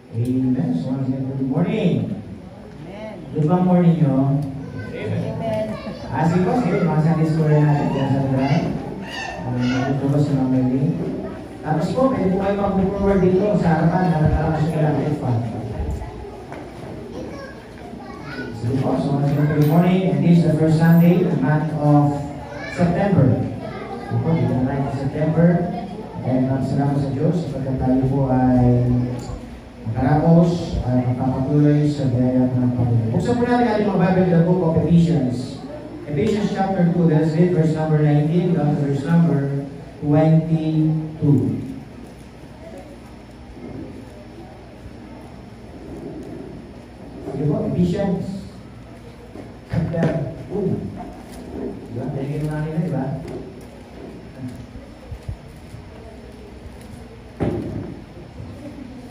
Amen. So once again, good morning. Amen. Good bang morning nyo? Amen. Sige po, sige, mga Sunday school natin dyan sa lugar. Ito sa mga mailing. Tapos po, pwede po kayo mag-forward dito sa harapan. Harap-harap sa kailangan pa. Sige po, so once again, good morning. And this is the first Sunday, the month of September. Ito po, the 9th of September. And salamat sa Diyos, sapagkat tayo po ay makarapos ay magpapatuloy sa biyaya ng Panginoon. Buksan po natin ating mga Bible, the book of Ephesians. Ephesians chapter 2, let's read verse number 19 down to verse number 22. Sige po, Ephesians chapter 2. Diba? Tingin mo natin na, diba?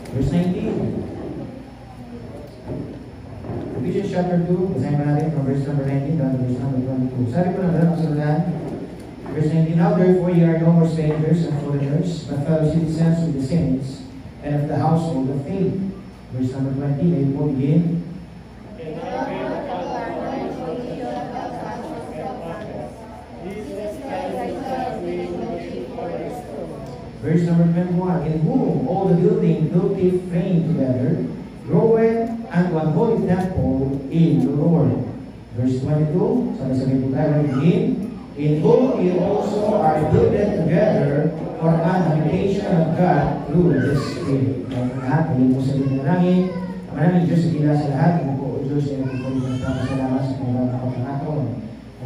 Verse 19. Ephesians chapter 2, basahin mo natin from verse number 19 down to verse number 22. Sabi ko na doon, kasaluhan. Verse 19, now therefore ye are no more strangers and foreigners, but fellow citizens with the saints, and of the household of faith. Verse number 20, may po begin. Verse number 21, in whom all the building duly framed together, groweth unto an holy temple in the Lord. Verse 22, sabi-sabi po tayo, begin, in whom you also are builded together for an habitation of God through the Spirit. Kaya lahat, ayun po sa linya namin, ang maraming Diyos sa gila sa lahat, ang po o Diyos ay ang po ng papasalamat sa mga kapatanaton.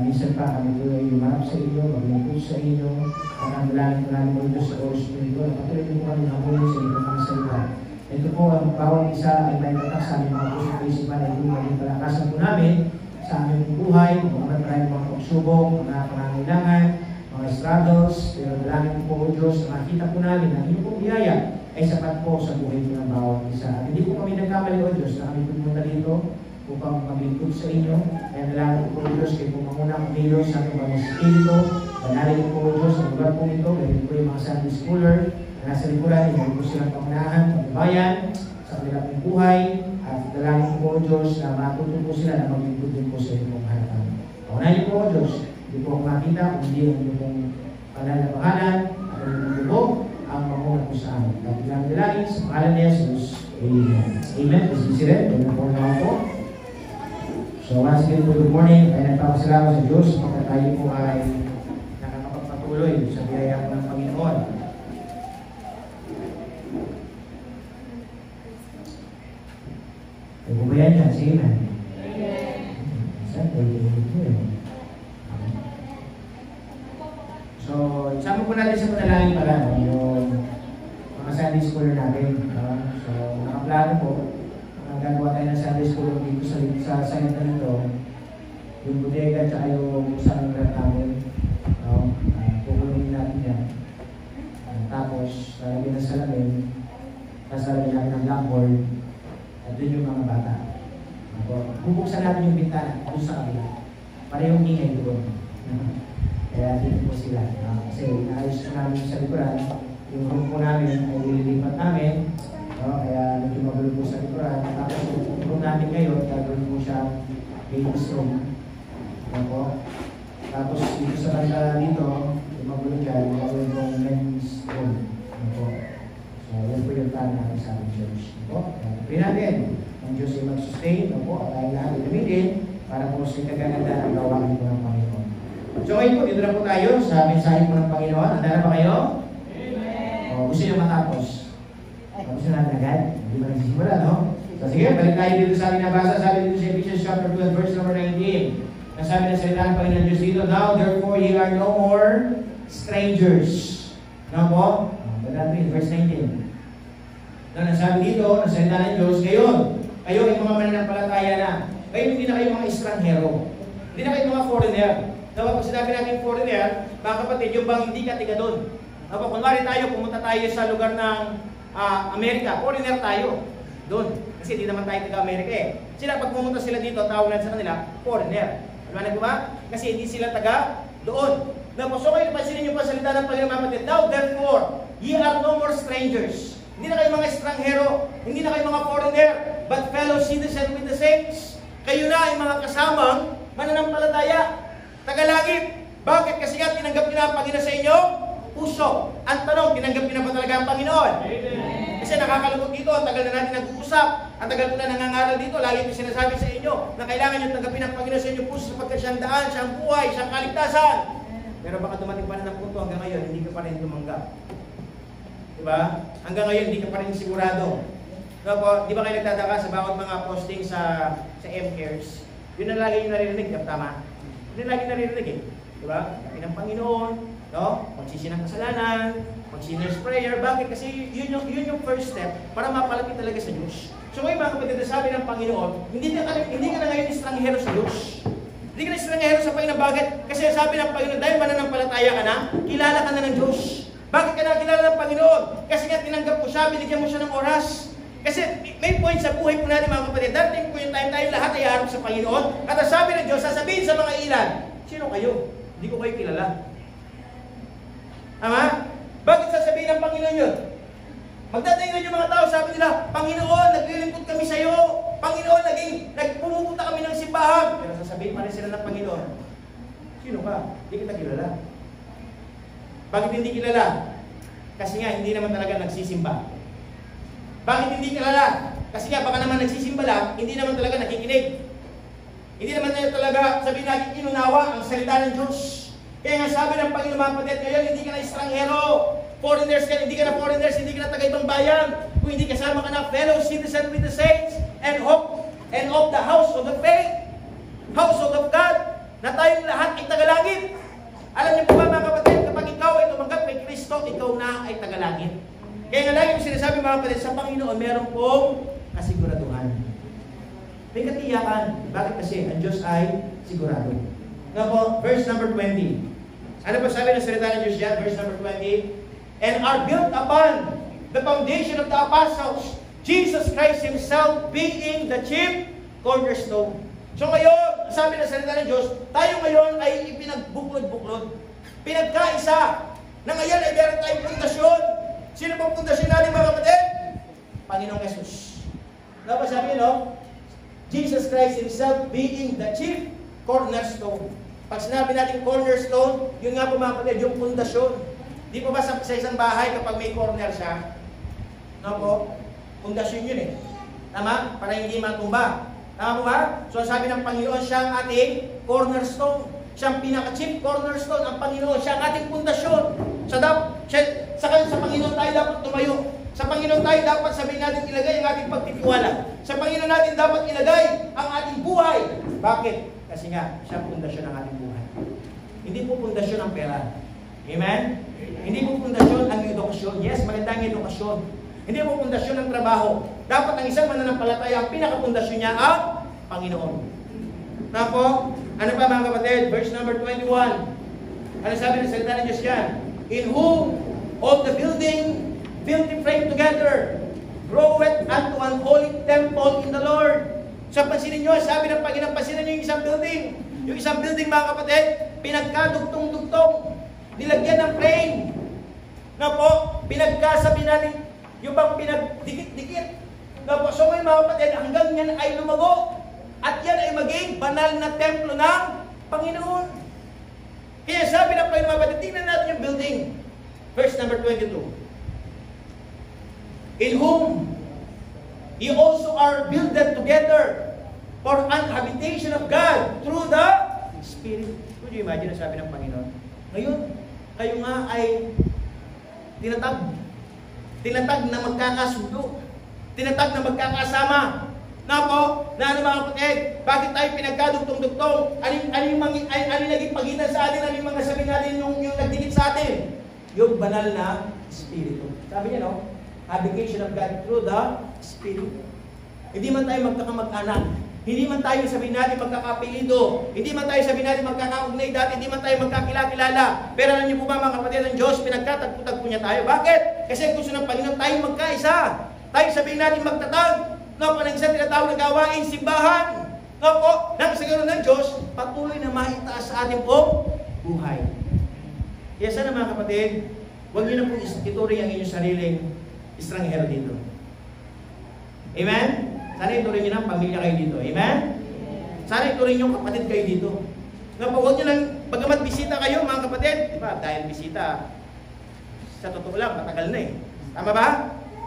Minsan pa kami po ay humarap sa inyo, maglingkod sa inyo, at ang dalangin ko namin po Diyos sa Oros Espiritu, na patuloy po kami nakunin sa inyong mga salita. Ito po ang bawat isa ay may tatak sa aming mga puso at isipan ay maging palakasan po namin sa aming buhay, mga maraming mga pagsubok, mga pangangailangan, mga struggles, pero dalangin po o Diyos, makita po namin na inyong pong biyaya ay sapat po sa buhay po ng bawat isa. At hindi po kami nagkamali o Diyos na kami pumunta dito upang maglingkod sa inyo. Kaya nalangin po o Diyos, kayo po mangunang kumilos sa ating mga espiritu. Banalin po o Diyos sa lugar po ito, kayo po yung mga Sunday schooler na nasa likuran, hindi po silang pangunahan, pagbabayan sa kanilang buhay, at dalangin po o Diyos na matuto po sila na maglingkod din po sa inyong harapan. Paunahin po o Diyos, hindi po ako makita kung hindi ang inyong pangalan na pangalan at ang inyong bubog ang manguna po sa amin. At ilang dalangin sa pangalan ni Jesus. Amen. Amen. Kasi siret, huwag na po na ako. So once again po, good morning. Ay nagpapasalamat sa Diyos kapag tayo po ay nakakapagpatuloy sa biyaya ng Panginoon. Ay po ba yan yan? Sige na. So, isama po natin sa panalangin pala yung mga Sunday school natin. So, nakaplano po. Gagawa tayo ng Sunday school dito sa site na nito, yung bodega at yung sangrat namin. Pukulungin natin yan. Tapos, lalagyan ng salamin, tapos lalagyan natin ng blackboard, at doon yung mga bata. Bubuksan natin yung bintana doon sa kabila. Parehong ingay doon. Kaya dito po sila. Kasi naayos po namin sa likuran, yung room po namin ay ililipat namin. Kaya medyo magulo po sa likuran. Tapos kung natin ngayon, gagawin po siya ladies room. Tapos dito sa banda dito, yung magulo dyan, gagawin po men's room. So yan po yung plan natin sa ating church. Pray natin. Ang Diyos ay mag-sustain at tayo lahat ay gamitin para po sa kagaganda ng gawain po ng Panginoon. So ngayon po, dito na po tayo sa mensahe po ng Panginoon. Handa na ba kayo? Amen! Gusto nyo matapos? Tapos na natin agad. Hindi ba nagsisimula, no? So sige, balik tayo dito sa ating nabasa. Sabi dito sa Ephesians chapter 2 and verse number 19. Nasabi na salita ng Panginoon Diyos dito, now therefore ye are no more strangers. No po? Natin, verse 19. Na nasabi dito, nasalita ng Diyos, kayo ay mga mananampalataya na. Kayo hindi na kayo mga estranghero. Hindi na kayo mga foreigner. Dapat pag sinabi natin foreigner, mga kapatid, yung bang hindi ka tiga doon. Dapat kunwari tayo, pumunta tayo sa lugar ng Amerika, foreigner tayo doon. Kasi hindi naman tayo taga-Amerika eh. Sila, pag pumunta sila dito, tawagan sa kanila, foreigner. Ano ba ba? Kasi hindi sila taga doon. So kayo, pansinin niyo pa salita ng Panginoon, kapatid. Now therefore, ye are no more strangers. Hindi na kayo mga estranghero, hindi na kayo mga foreigner, but fellow citizen with the saints. Kayo na ay mga kasamang mananampalataya, tagalangit. Bakit? Kasi nga tinanggap niyo na ang Panginoon sa inyo puso. Ang tanong, tinanggap niyo na ba talaga ang Panginoon? Amen. Kasi nakakalungkot dito, ang tagal na natin nag-uusap, ang tagal ko na nangangaral dito, lagi ko sinasabi sa inyo na kailangan nyo tanggapin ang Panginoon sa inyo puso sapagkat siyang daan, siyang buhay, siyang kaligtasan. Pero baka dumating pa rin ang punto hanggang ngayon, hindi ka pa rin tumanggap. Diba? Hanggang ngayon, hindi ka pa rin sigurado. Diba po? Di ba kayo nagtataka sa bawat mga posting sa M-Cares? Yun na lagi yung naririnig, tama? Yun na lagi naririnig eh. Diba? Tanggapin ang Panginoon, no? Magsisi ng kasalanan, mag-sinner's prayer. Bakit? Kasi yun yung first step para mapalapit talaga sa Diyos. So ngayon mga kapatid, sabi ng Panginoon, hindi ka na ngayon estranghero sa Diyos. Hindi ka na estranghero sa Panginoon. Bakit? Kasi sabi ng Panginoon, dahil mananampalataya ka na, kilala ka na ng Diyos. Bakit ka na kilala ng Panginoon? Kasi nga tinanggap mo siya, binigyan mo siya ng oras. Kasi may point sa buhay po natin mga kapatid, darating po yung time tayo lahat ay harap sa Panginoon. At ang sabi ng Diyos, sasabihin sa mga ilan, sino kayo? Hindi ko kayo kilala. Tama? Bakit sasabihin ng Panginoon yun? Magdadaingan yung mga tao, sabi nila, Panginoon, naglilingkod kami sa iyo. Panginoon, nagpumupunta kami ng simbahan. Pero sasabihin pa rin sila ng Panginoon, sino ka? Hindi kita kilala. Bakit hindi kilala? Kasi nga, hindi naman talaga nagsisimba. Bakit hindi kilala? Kasi nga, baka naman nagsisimba lang, hindi naman talaga nakikinig. Hindi naman talaga, sabihin natin, inunawa ang salita ng Diyos. Kaya nga sabi ng Panginoon mga kapatid, ngayon hindi ka na estranghero. Foreigners ka, hindi ka na foreigners, hindi ka na taga-ibang bayan. Kung hindi kasama ka na fellow citizen with the saints and of the house of the faith, household of God, na tayong lahat ay tagalangit. Alam niyo po ba mga kapatid, kapag ikaw ay tumanggap kay Kristo, ikaw na ay tagalangit. Kaya nga lagi yung sinasabi mga kapatid, sa Panginoon meron pong kasiguraduhan. May katiyakan. Bakit? Kasi ang Diyos ay sigurado. Nga po, verse number 20. Ano pa sabi ng salita ng Diyos yan? Verse number 20. And are built upon the foundation of the apostles, Jesus Christ Himself being the chief cornerstone. So ngayon, sabi ng salita ng Diyos, tayo ngayon ay ipinagbuklod-buklod. Pinagkaisa. Na ngayon ay meron tayong pundasyon. Sino pong pundasyon natin mga kapatid? Panginoong Yesus. Ano pa sabi no? Jesus Christ Himself being the chief cornerstone. Pag sinabi natin cornerstone, yun nga po mga kapatid, yung pundasyon. Di po ba sa isang bahay kapag may corner siya? No po? Pundasyon yun eh. Tama? Para hindi matumba. Tama po ba? So sabi ng Panginoon, siya ang ating cornerstone. Siya ang pinaka-chief cornerstone. Ang Panginoon, siya ang ating pundasyon. Sa Panginoon tayo dapat tumayo. Sa Panginoon tayo dapat sabihin natin ilagay ang ating pagtitiwala. Sa Panginoon natin dapat ilagay ang ating buhay. Bakit? Kasi nga, siya ang pundasyon ng ating buhay. Hindi po pundasyon ang pera. Amen? Hindi po pundasyon ang edukasyon. Yes, maganda ang edukasyon. Hindi po pundasyon ang trabaho. Dapat ang isang mananampalataya, ang pinakapundasyon niya ang Panginoon. Na po, ano pa mga kapatid? Verse number 21. Ano sabi ng salita ng Diyos yan? In whom all the building framed together, groweth unto an holy temple in the Lord. So pansinin nyo, sabi ng Panginoon, pansinin nyo yung isang building. Yung isang building mga kapatid, pinagkadugtong-dugtong, nilagyan ng frame. Na po, pinagkasabi natin, yung bang pinagdikit-dikit. Na po, so ngayon mga kapatid, hanggang yan ay lumago. At yan ay maging banal na templo ng Panginoon. Kaya sabi ng Panginoon, mga kapatid, tingnan natin yung building. Verse number 22. In whom ye also are builded together for an habitation of God through the Spirit. Could you imagine ang sabi ng Panginoon? Ngayon, kayo nga ay tinatag na magkakasundo, tinatag na magkakasama. Na po, na ano mga kapatid, bakit tayo pinagkadugtong-dugtong? Alin naging pagitan sa atin, alin mga sabi natin yung nagdikit sa atin? Yung banal na Espiritu. Sabi niya, no? Habitation of God through the Spirit. Hindi man tayo magkakamag-anak. Hindi man tayo sabihin natin magkakapilido. Hindi man tayo sabihin natin magkakaugnay dati. Hindi man tayo magkakilala. Pero alam niyo po ba mga kapatid, ng Diyos, pinagkatagpo-tagpo niya tayo. Bakit? Kasi gusto ng Panginoon tayo magkaisa. Tayo sabihin natin magtatag. No, panang isang tinatawag na gawain, simbahan. No po, nang sa ganoon ng Diyos, patuloy na maitaas sa ating pong buhay. Kaya sana mga kapatid, huwag niyo na pong ituri ang inyong sariling estranghero dito. Amen? Sana ituloy nyo ng pamilya kayo dito. Amen? Sana ituloy nyo kapatid kayo dito. Nga po, huwag nyo lang, bagamat bisita kayo mga kapatid, di ba? Dahil bisita, sa totoo lang, matagal na eh. Tama ba?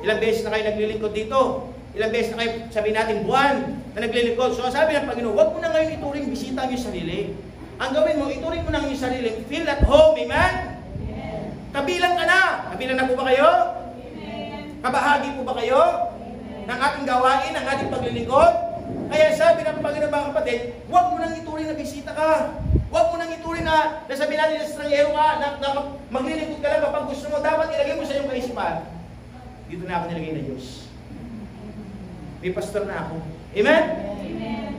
Ilang beses na kayo naglilingkod dito. Ilang beses na kayo, sabihin natin, buwan na naglilingkod. So sabi ng Panginoon, huwag mo na ngayon ituring bisita ang iyong sarili. Ang gawin mo, ituring mo na ang iyong sarili. Feel at home, amen? Kabilang ka na. Kabilang na po ba kayo? Kabahagi po ba kayo? Ng ating gawain, ng ating paglilingkod? Kaya sabi ng Panginoon mga kapatid, huwag mo nang ituring na bisita ka. Huwag mo nang ituring na sabihin natin na estranghero ka, na maglilingkod ka lang kapag gusto mo. Dapat ilagay mo sa iyong kaisipan. Dito na ako nilagay na Diyos. May pastor na ako. Amen? Amen.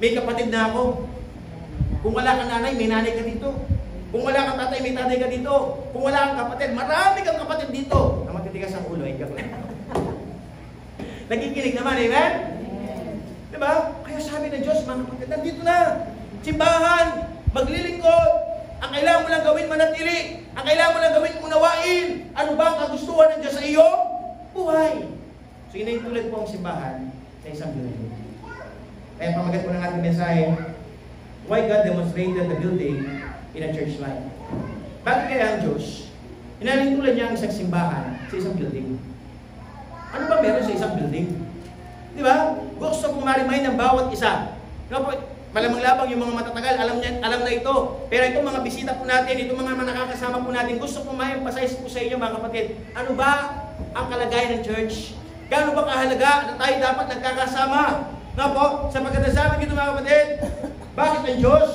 May kapatid na ako. Kung wala kang nanay, may nanay ka dito. Kung wala kang tatay, may tatay ka dito. Kung wala kang kapatid, marami kang kapatid dito. Na matitigas ang ulo, ay kapatid. Nakikinig naman, amen? Diba? Kaya sabi ng Diyos, mga kapatid, nandito na. Simbahan, maglilingkod. Ang kailangan mo lang gawin, manatili. Ang kailangan mo lang gawin, unawain. Ano ba ang kagustuhan ng Diyos sa iyong buhay? So, inahintulad po ang simbahan sa isang building. Kaya pamagat po ng ating mensahe, why God demonstrated the building in a church life. Bakit kaya ang Diyos, inahintulad niya ang isang simbahan sa isang building? Ano ba meron sa isang building? Di ba? Gusto kong marimahin ng bawat isa. Malamang labang yung mga matatagal, alam na ito. Pero itong mga bisita po natin, itong mga nakakasama po natin, gusto kong ma-emphasize po sa inyo mga kapatid, ano ba ang kalagayan ng church? Gaano ba kahalaga na tayo dapat nagkakasama? Nga po, sa pagkatasabi dito mga kapatid, bakit ang Diyos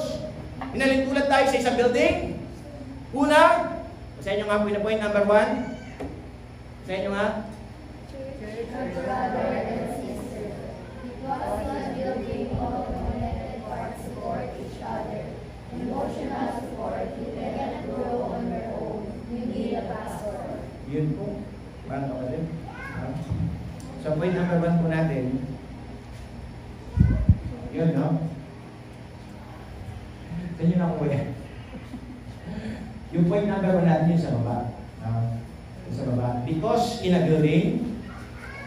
inalintulad tayo sa isang building? Una, sa inyo nga po yung point number 1. Sa inyo nga. Brother and sister, because the building of connected parts support each other. Emotional support, you cannot grow on your own. You need a pastor. Yun po. Paano ka din? So point number 1 po natin. Yun, no? Saan yun ako eh? Yung point number 1 natin yung sa baba. Sa baba. Because in a building,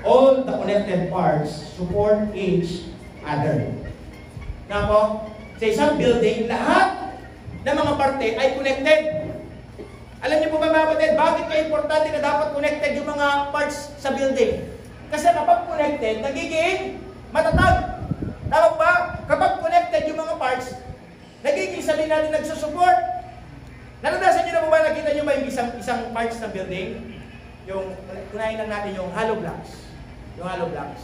all the connected parts support each other. Nga po, sa isang building, lahat ng mga parte ay connected. Alam niyo po ba mga kapatid, bakit kaya importante na dapat connected yung mga parts sa building? Kasi kapag connected, nagiging matatag. Tama ba? Kapag connected yung mga parts, nagiging sabihin natin nagsusupport. Naranasan niyo na po ba, nakita niyo ba yung isang parts ng building? Yung, unahin lang natin yung hollow blocks. Yung hollow blocks.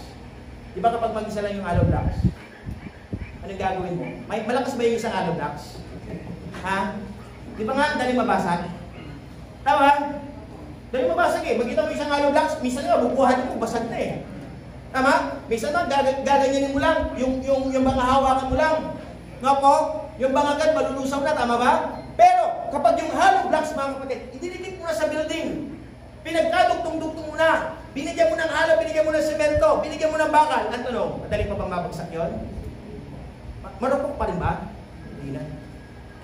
Di ba kapag mag-isa lang yung hollow blocks? Anong gagawin mo? Malakas ba yung isang hollow blocks? Ha? Di ba nga, dali mabasag? Tama? Dali mabasag eh. Magkita mo isang hollow blocks, minsan nga, bubuhatin mo, basag na eh. Tama? Minsan nga, gaganyanin mo lang. Yung mga hawakan mo lang. Nga po, yung bangagan, malulusaw na. Tama ba? Pero, kapag yung hollow blocks, mga kapatid, ididikit mo na sa building. Pinagkadugtong-dugtong mo na. Binigyan mo ng halo, binigyan mo ng semento, binigyan mo ng bakal. Ang tanong, madali pa bang mabagsak yun? Marupok pa rin ba? Hindi na.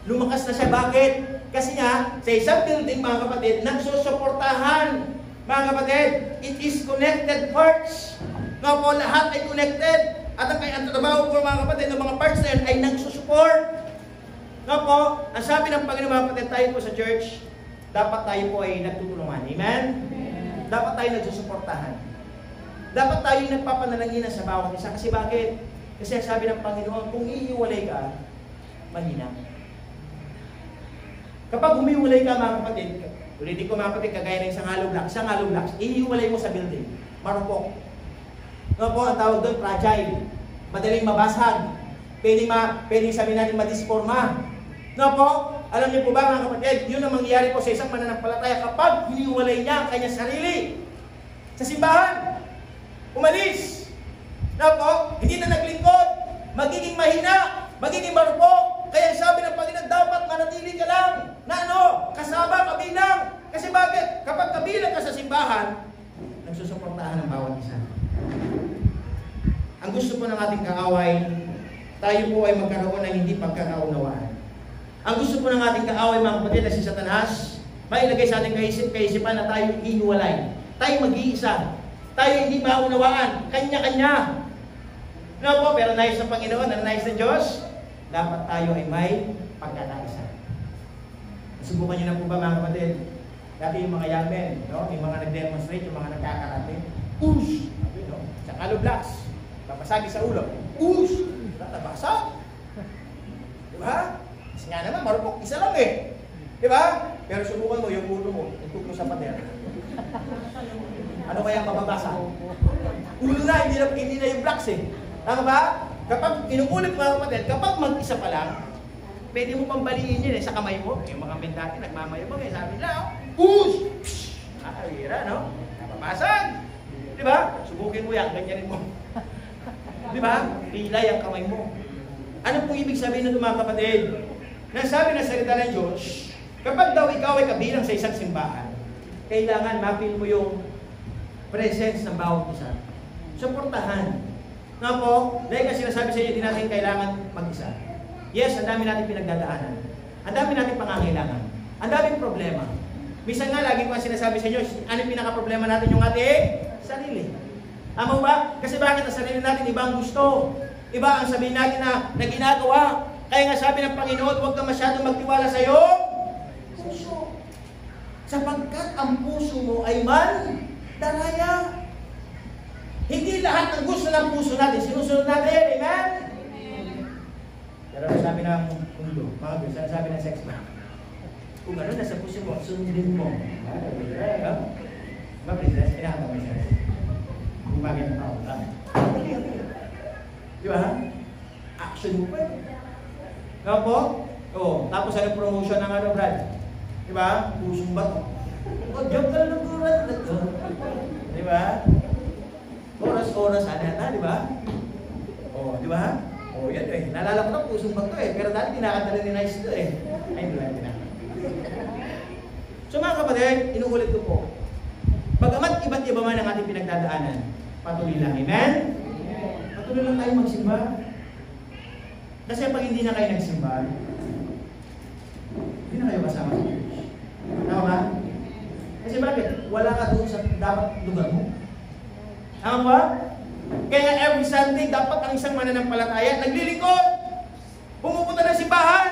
Lumakas na siya. Bakit? Kasi nga, sa isang building, mga kapatid, nagsusuportahan. Mga kapatid, it is connected parts. Nga po, lahat ay connected. At ang trabaho po, mga kapatid, ng mga parts na yun ay nagsusupport. Nga po, ang sabi ng Panginoon, mga kapatid, tayo po sa church, dapat tayo po ay nagtutulungan. Amen? Dapat tayo nagsusuportahan. Dapat tayo nagpapanalangin sa bawat isa. Kasi bakit? Kasi sabi ng Panginoon, kung iiwalay ka, mahina. Kapag humiwalay ka, mga kapatid, ulitin ko mga kapatid, kagaya ng isang hollow blocks, iiwalay mo sa building. Marupok. Ano po ang tawag doon? Fragile. Madaling mabasag. Pwedeng sabihin natin madisforma. No po? Alam niyo po ba mga kapatid, yun ang mangyayari po sa isang mananampalataya kapag hiniwalay niya ang kanyang sarili. Sa simbahan, umalis. No po? Hindi na naglingkod. Magiging mahina. Magiging marupok. Kaya sabi ng Panginoon, dapat manatili ka lang. Na ano? Kasama, kabilang. Kasi bakit? Kapag kabilang ka sa simbahan, nagsusuportahan ng bawat isa. Ang gusto po ng ating kaaway, tayo po ay magkaroon ng hindi pagkakaunawaan. Ang gusto po ng ating kaaway, mga kapatid, na si Satanas, mailagay sa ating kaisipan na tayo hihiwalay. tayo mag-iisa. Tayo hindi maunawaan. Kanya-kanya. Ano po? Pero nais ng Panginoon, ang nais ng Diyos, dapat tayo ay may pagkakaisa. Subukan niyo na po ba mga kapatid? Dati yung mga young men, no? Yung mga nag-demonstrate, yung mga nagkakarate, push! No? Sa Kalo Blacks, papasagi sa ulo, push! Nabasag! Diba? Kasi nga naman, marupok, isa lang eh. Diba? Pero subukan mo yung ulo mo, itug mo sa pader. Ano kaya mababasa? Ulo na, hindi na yung blacks eh. Tama ba? Kapag inuulit mga kapatid, kapag mag-isa pa lang, pwede mo pang baliin yun eh sa kamay mo. Yung mga men dati, nagmamayabang eh, sabi nila, push! Hira, no? Napapasag! Diba? Subukin mo yan, ganyanin mo. Diba? Pilay ang kamay mo. Ano pong ibig sabihin ng mga kapatid? Nasabi na salita ng Diyos, kapag daw ikaw ay kabilang sa isang simbahan, kailangan mapil mo yung presence ng bawat isa. Suportahan. Nga po, dahil kasi sinasabi sa inyo, hindi natin kailangan mag-isa. Yes, ang dami natin pinagdadaanan. Ang dami natin pangangailangan. Ang daming problema. Minsan nga, lagi ko ang sinasabi sa inyo, ano yung pinaka-problema natin yung ating sarili. Tama ba? Kasi bakit ang sarili natin iba ang gusto? Iba ang sabihin natin na ginagawa. Kaya nga sabi ng Panginoon, huwag ka masyadong magtiwala sa iyong puso. Sapagkat ang puso mo ay daraya. Hindi lahat ng gusto ng puso natin, sinusunod natin. Amen? Pero sabi ng mundo, mga Diyos, sabi ng sex man, kung ano nasa puso mo, sundin mo. Ba, princess? Kailangan mo princess. Kung bakit ang tao lang. Di ba? Action mo pa eh. Nga po? Oo. Tapos ano promotion ng ano, Brad? Di ba? Pusong bato. O, joke ka lang ng di ba? Oras-oras sana, di ba? O, di ba? O, yan eh. Naalala ko na pusong bato eh. Pero dati kinakanta rin ni Nice ito eh. Ay, hindi lang kinakanta. So mga kapatid, inuulit ko po. Bagamat iba't iba man ang ating pinagdadaanan, patuloy lang. Amen? Patuloy lang tayo magsimba. Kasi pag hindi na kayo nagsimba, hindi na kayo kasama sa church. Tama ba? Kasi bakit? Wala ka doon sa dapat lugar mo. Tama ba? Kaya every Sunday, dapat ang isang mananampalataya naglilingkod. Pumupunta ng simbahan.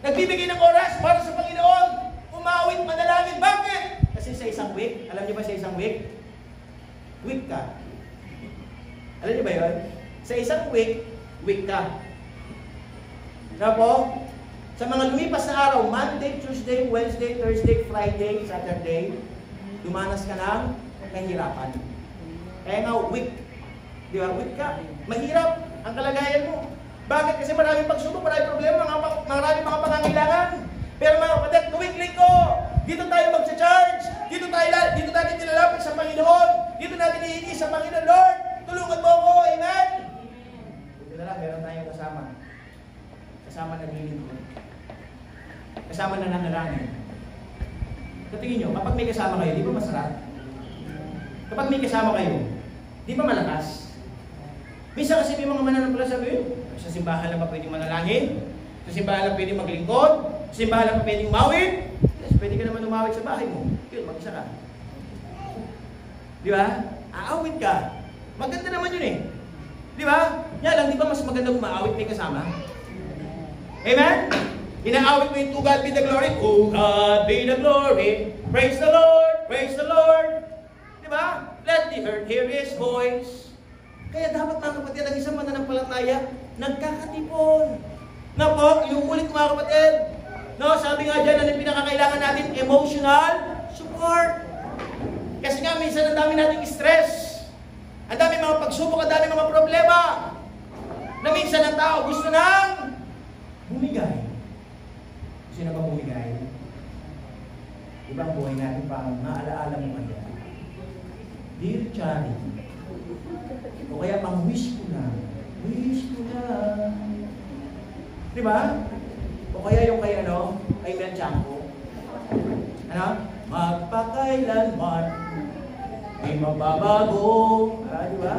Nagbibigay ng oras para sa Panginoon. Umawit, manalangin. Bakit? Kasi sa isang week, alam niyo ba sa isang week? Week ka. Alam niyo ba yun? Sa isang week ka. Kaya po, sa mga lumipas na araw, Monday, Tuesday, Wednesday, Thursday, Friday, Saturday, dumanas ka ng kahirapan. Kaya nga, week. Di ba? Week ka. Mahirap ang kalagayan mo. Bakit? Kasi maraming pagsubok, maraming problema, maraming mga pangangailangan. Pero mga kapatid, tuwing linggo, dito tayo magsa-charge, dito natin nilalapit sa Panginoon, dito natin hihingi sa Panginoon, Lord, tulungan mo ako, amen? Dito na lang, meron tayong kasama. Kasama naglilingkod. Kasama na nanalangin. So tingin nyo, kapag may kasama kayo, di ba masarap? Kapag may kasama kayo, di ba malakas? Minsan kasi may mga mananampalataya sabi, sa simbahan lang ba pwedeng manalangin? Sa simbahan lang pwedeng maglingkod? Sa simbahan lang pa pwedeng umawit? Yes, pwede ka naman umawit sa bahay mo. Yun, mag-isa ka. Di ba? Aawit ka. Maganda naman yun eh. Di ba? Yan lang, di ba mas maganda umaawit may kasama? Amen? Inaawit mo yung to God be the glory. To God be the glory. Praise the Lord. Praise the Lord. Di ba? Let the earth hear His voice. Kaya dapat mga kapatid, ang isang mananampalataya, nagkakatipon. Na po, inuulit ko mga kapatid. No, sabi nga dyan, ano yung pinakakailangan natin? Emotional support. Kasi nga, minsan ang dami nating stress. Ang dami mga pagsubok, ang dami mga problema. Na minsan ang tao gusto nang bumigay. Gusto na ba bumigay? Ibang buhay natin pa, maalaala mo kaya. Dear Charlie, o kaya pang wish ko lang. Wish ko lang. Diba? O kaya yung kay ano, kay Mel Chanko. Ano? Magpakailanman may mababago. Diba?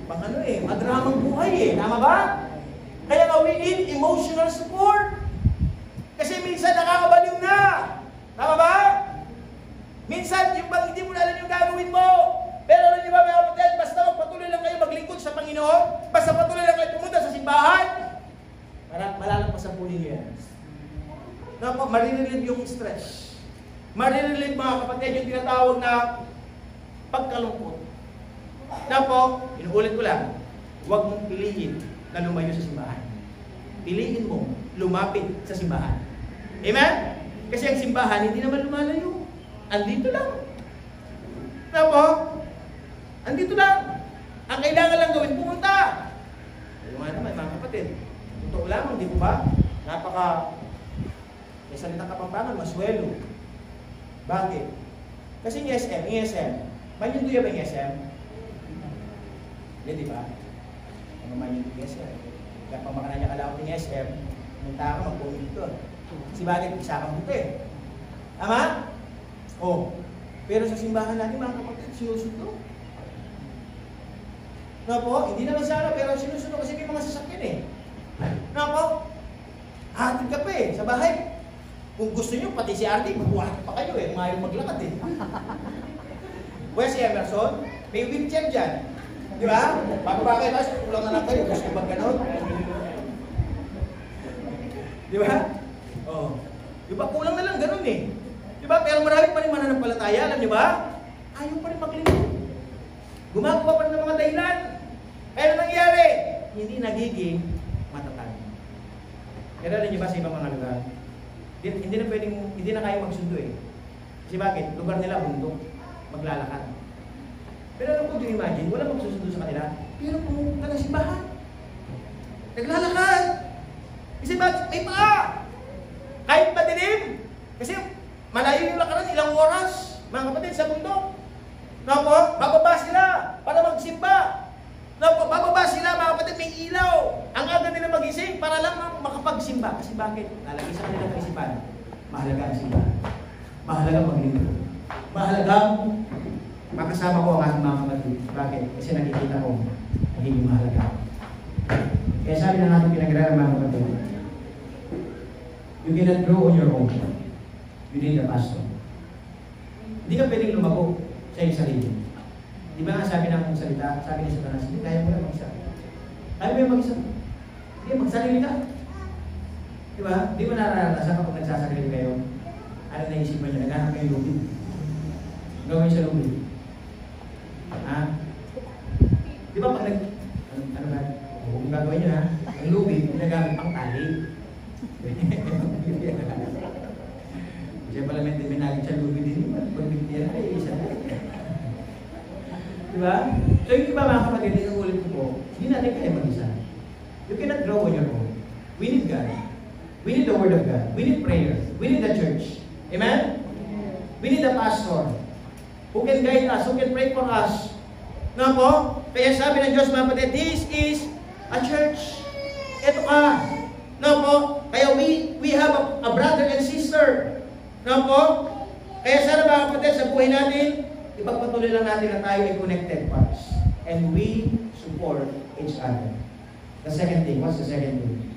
Pang ano eh, madramang buhay eh. Tama ba? Kaya nga we need emotional support. Kasi minsan nakakabaliw na. Tama ba? Minsan, yung bang hindi mo na alam yung gagawin mo. Pero alam niyo ba mga kapatid, basta magpatuloy lang kayo maglingkod sa Panginoon, basta patuloy lang kayo pumunta sa simbahan, malalagpasan po ninyo yan. Marirelieve yung stress. Marirelieve mga kapatid yung tinatawag na pagkalungkot. Na po, inuulit ko lang, huwag mong piliin na lumayo sa simbahan. Piliin mo, lumapit sa simbahan. Amen? Kasi ang simbahan, hindi naman lumalayo. Andito lang. Na po, andito lang. Ang kailangan lang gawin, pumunta. Ayaw nga naman, mga kapatid. Totoo lamang, di po ba? May salitang Kapampangan, maswelo. Bakit? Kasi yung ESM, manyunduya ba yung ESM? Hindi, di ba? Ano manyunduya yung ESM? Kaya pag makananya kalawat yung ESM, munta ka mag-comment doon. Kasi bakit? Isa kang buti. Tama? Oh. Pero sa simbahan natin, mga kapatid, sinusundo. Na po, hindi naman sana, pero sinusundo kasi may mga sasakyan eh. Na po, hatid ka pa eh, sa bahay. Kung gusto nyo, pati si Artie, magbuhat pa kayo eh, mayroong maglakad eh. Kuya si Emerson, may wheelchair dyan. Di ba? Bago kayo, tapos kulang na lang kayo, gusto bang ganon? Di ba? Oh. Di ba, kulang na lang ganon eh. Di ba? Pero marami pa rin mananampalataya, alam nyo ba? Ayaw pa rin maglingkod. Gumagawa pa rin ng mga dahilan. Pero nangyari, hindi nagiging matatag. Pero alam nyo ba sa ibang mga lugar? Hindi na pwedeng, hindi na kaya magsundo eh. Kasi bakit? Lugar nila bundok, maglalakad. Pero alam ko, do you imagine, wala magsusundo sa kanila, pero pumunta ng simbahan. Naglalakad. Kasi bakit? May paa. Kahit madilim. Kasi malayo yung lakaran, ilang oras, mga kapatid, sa bundok. Napo, bababa sila para magsimba. Napo, bababa sila, mga kapatid, may ilaw. Ang aga nila magising para lang makapagsimba. Kasi bakit? Lalagay sa kanila ng isipan. Mahalaga ang simba. Mahalaga maglingkod. Mahalagang makasama ko ang aking mga kapatid. Bakit? Kasi nakikita ko nagiging mahalaga. Kaya sabi ng ating pinag-aralan mga kapatid, you cannot grow on your own. You need a pastor. Hindi ka pwedeng lumago sa iyong sarili. Di ba nga sabi ng salita, sabi ni Satanas, hindi kaya mo na mag-isa. Kaya mo yung mag-isa. Hindi, magsarili ka. Di ba? Di mo nararanasan kapag nagsasarili kayo. Ano naisipan nyo? Naghanap kayo lubid. Gawin siya lubid. Ha? Di ba pag ano ba? Kung gagawin nyo ha, ang lubid, ginagamit pang tali. Siya pala may naging siya lubid din. Pagbigyan ay isa. Diba? So yung iba mga kapatid, inuulit ko po, hindi natin kaya mag-isa. You cannot grow on your own. We need God. We need the Word of God. We need prayer. We need the church. Amen? We need a pastor who can guide us, who can pray for us. Na po? Kaya sabi ng Diyos mga kapatid, this is a church. Ito ka. Na po? Kaya we have a brother and sister. Na po? Kaya sana mga kapatid, sa buhay natin, ipagpatuloy lang natin na tayo ay connected parts. And we support each other. The second thing, what's the second thing?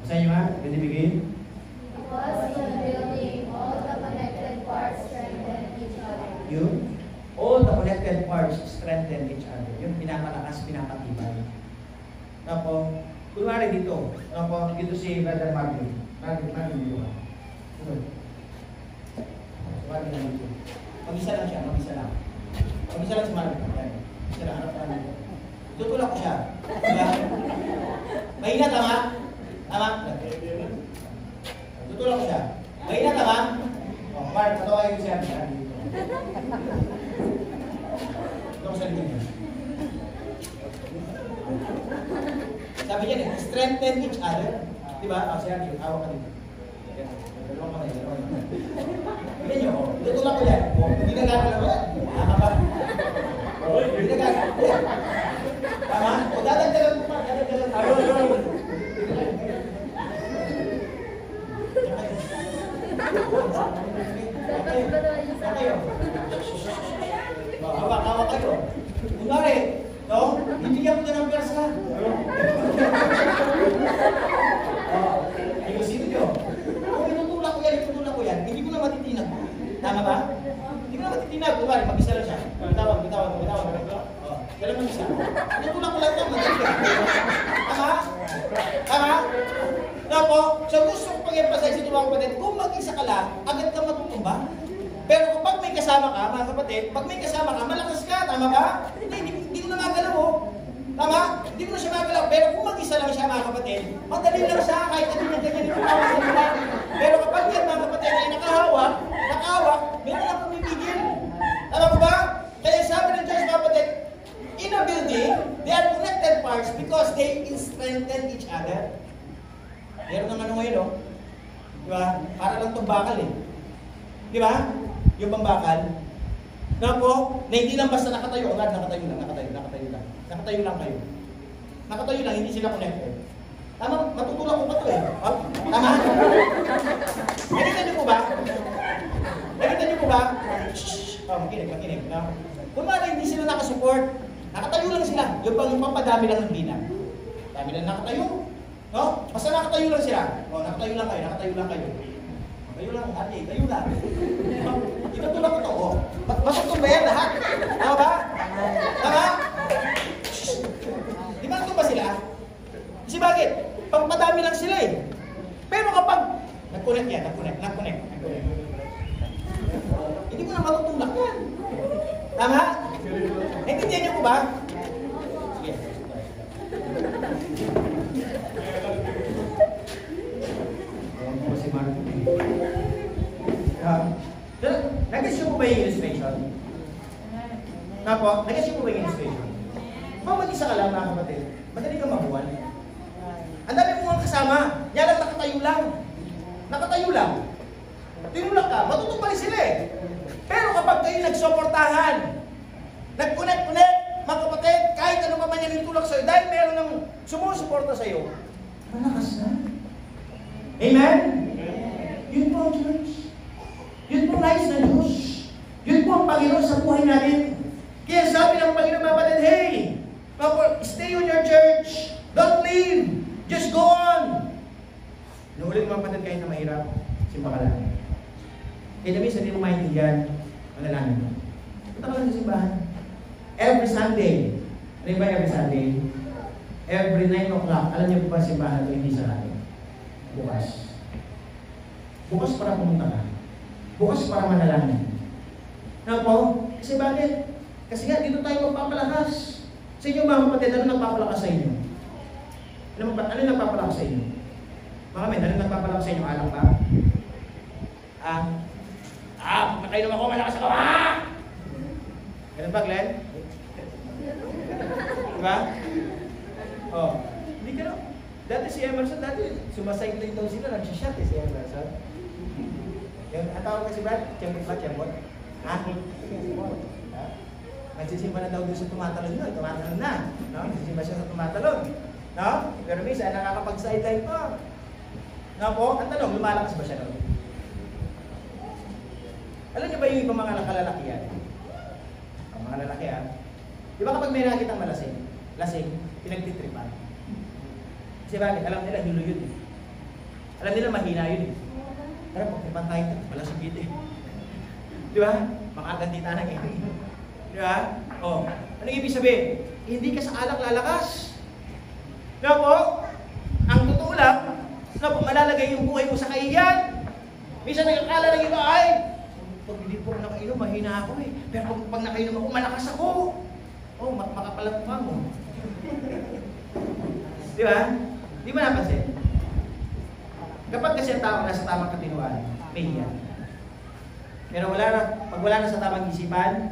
Basahin nyo ha? Can you begin? Because in building, all the connected parts strengthen each other. Yun. All the connected parts strengthen each other. Yung pinapalakas, pinapatibay. Napo, kunwari dito. Napo, dito si Brother Marvin. Marvin dito ka. Marvin na dito. Mag-isa lang siya, mag-isa lang. Mag-isa lang si Marvin. Mag-isa lang, harap ka dito. Tutulak ko siya. Diba? Mahina tama? Tama? Tutulak ko siya. Mahina tama? O, Mark, patawain ko siya. Ito ko sa linya. Sabi niya, strengthen each other. Diba? Siya, hawak ka dito. Dalawang kamay, dalawang kamay. Hindi nyo, tutulak ko yan. Hindi na gagalaw yan. Tama ba? Hindi na gagalaw yan. Tama? O dadagdagan ko pa, dadagdagan tayo. Hawak kayo. Kunwari, no? Bibigyan ko na ng piyasa. Ayusin nyo. Kung itutulak ko yan, hindi ko na matitinag. Tama? Tama? Hindi ko naman titinag. Kumari, mag-isa lang siya. Bitawan. Kailan mag-isa? Tutulak ko lang ito. Madali ka. Tama? Po, so gusto ko pag-emphasize ito mga kapatid, kung mag-isa ka lang, agad ka matutumba. Pero kapag may kasama ka, mga kapatid, pag may kasama ka, malakas ka, tama ba? Hindi ko na magalaw, oh. Tama? Hindi ko na siya magalaw. Pero kung mag-isa lang siya, mga kapatid, madali lang siya, kahit ano yung ganyan yung tawag sa mga. Pero kapag yan, mga kapatid, ay nakahawak, meron lang pumipigil. Tama ko ba? Kaya sabi ng Diyos, mga kapatid, in a building, they are connected parts because they strengthen each other. Meron naman ngayon, no? Di ba? Para lang itong bakal, eh. Di ba? Yung pambakal. Na po, na hindi lang basta nakatayo, agad nakatayo lang kayo. Nakatayo lang, hindi sila connected. Tama, matutulak ko pa ito, eh. Tama? Nakita niyo po ba? Shhh! Makinig. No? Kung mali, hindi sila nakasupport, nakatayo lang sila. Yung pampadami lang ng bilang. Dami lang nakatayo. No? Basta nakatayo lang sila. O, nakatayo lang kayo. Kayo lang, ate, kayo lang. Itutulak ko ito, o. Matutumba yan lahat. Tama ba? Tama? Di ba ito ba sila? Kasi bakit? Pagpadami lang sila, eh. Pero kapag nag-connect yan, nag-connect. Hindi ko na matutulak yan. Tama? Naintindihan niyo po ba? Sige. Nag-guess po ba yung illustration? Nag-guess po ba yung illustration? Kung mag-isa ka lang, mga kapatid, madali kang mabuwan. Ang dami mo mga kasama, yan lang nakatayo lang. Tinulak ka, matutupali sila, eh. Pero kapag kayo nagsuportahan, nag-connect, mga kapatid, kahit ano pa man yan yung tulak sa'yo, dahil meron ng sumusuporta sa'yo, malakas na. Amen? Yun po ang church. Yun po nais na Diyos. Yun po ang Panginoon sa buhay natin. Kaya sabi ng Panginoon, mga kapatid, hey, stay on your church. Don't leave. Just go on. Nung ulit mga kapatid, kahit na mahirap, simba ka lang. Kaya namin sa hindi mo maintindihan, manalangin mo. Punta ka lang sa simbahan. Every Sunday. Ano ba every Sunday? Every 9 o'clock. Alam niyo po ba simbahan ito hindi sarado? Bukas. Bukas para pumunta ka. Bukas para manalangin. Na po? Kasi bakit? Kasi nga, dito tayo magpapalakas. Sa inyo mga kapatid, ano nagpapalakas sa inyo? Ano nagpapalakas sa inyo? Mga men, ano nagpapalakas sa inyo? Alam ba? Nakainom ako, malakas ako, Ganun ba, Glenn? Diba? Hindi ka no? Dati si Emerson, sumacycling daw sila, nagsishot si Emerson. Yung atawag kasi Brad, Chembot? Nagsisimba na daw doon sa tumatalon na. No? Nagsisimba siya sa tumatalon. No? Pero minsan, nakakapag-sideline pa. No po? Ang tanong, lumalakas ba siya doon? Alam niyo ba yung ibang mga kalalakihan? Ang mga lalakihan, di ba kapag may nakitang lasing, pinagtitripan. Kasi bakit? Alam nila, hilo yun, eh. Alam nila, mahina yun, eh. Pero pagtipan tayo, malasing dito, eh. Di ba? Makagandita na ngayon. Di ba? Ano ibig sabihin? Hindi ka sa alak lalakas. Di ba po? Ang totoo lang, malalagay yung buhay mo sa kaiyan. Minsan nagkakala ng iba, pag hindi po nakainom, mahina ako, eh. Pero pag nakainom ako, malakas ako. Makapalat pa mo. Di ba? Di ba napansin? Kapag kasi ang tao nasa tamang katinuan, may hiyan. Pero pag wala na sa tamang isipan,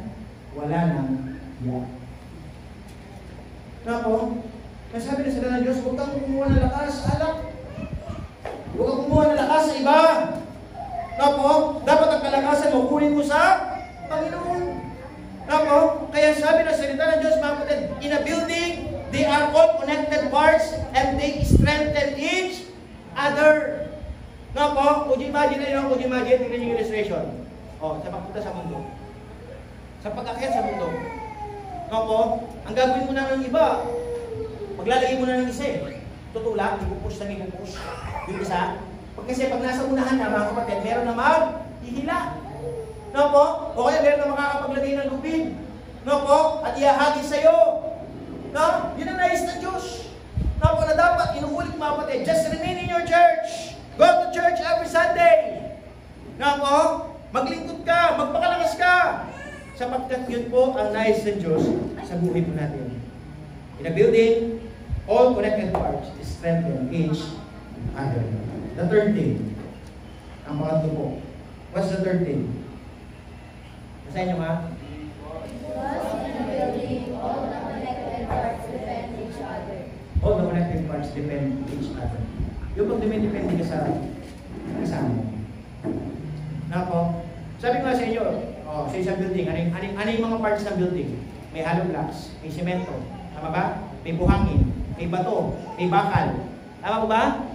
wala nang hiyan. Tapos, nasabi na sila ng Diyos, huwag kang kumuha ng lakas, alak. Huwag kang kumuha ng lakas sa iba. Tapos, dapat ang kalakasan mo, kunin mo sa Panginoon. Tapos, kaya sabi na salita ng Diyos, mga kapatid, in a building, they are all connected parts and they strengthen each other. Tapos, would you imagine, tingnan yung illustration. Sa pagpunta sa mundo. Sa pag-akyat sa mundo. Tapos, ang gagawin mo na ng iba, maglalagay mo na ng isa, eh. Tutulak, ipupush. Yung isa. Kasi pag nasa unahan na, mga kapatid, meron na maghihila. No po? O kaya meron na makakapaglagay ng lubid. No po? At ihahagi sa'yo. No? Yun ang nais ng Diyos. No po, na dapat, inuulit mga kapatid, just remain in your church. Go to church every Sunday. No po? Maglingkod ka, magpakalakas ka. Sapagkat yun po ang nais ng Diyos sa buhay po natin. In a building, all connected parts strengthen each other. The third thing, ang pangatlo po. What's the third thing? Basahin nyo nga. Thus, in a building, all the connected parts defend each other. All the connected parts depend each other. Yung pag dumidepende ka sa kasama mo. Na po, sabi ko nga sa inyo, sa isang building, ano yung mga parts ng building? May hollow blocks, may semento, tama ba? May buhangin, may bato, may bakal. Tama po ba?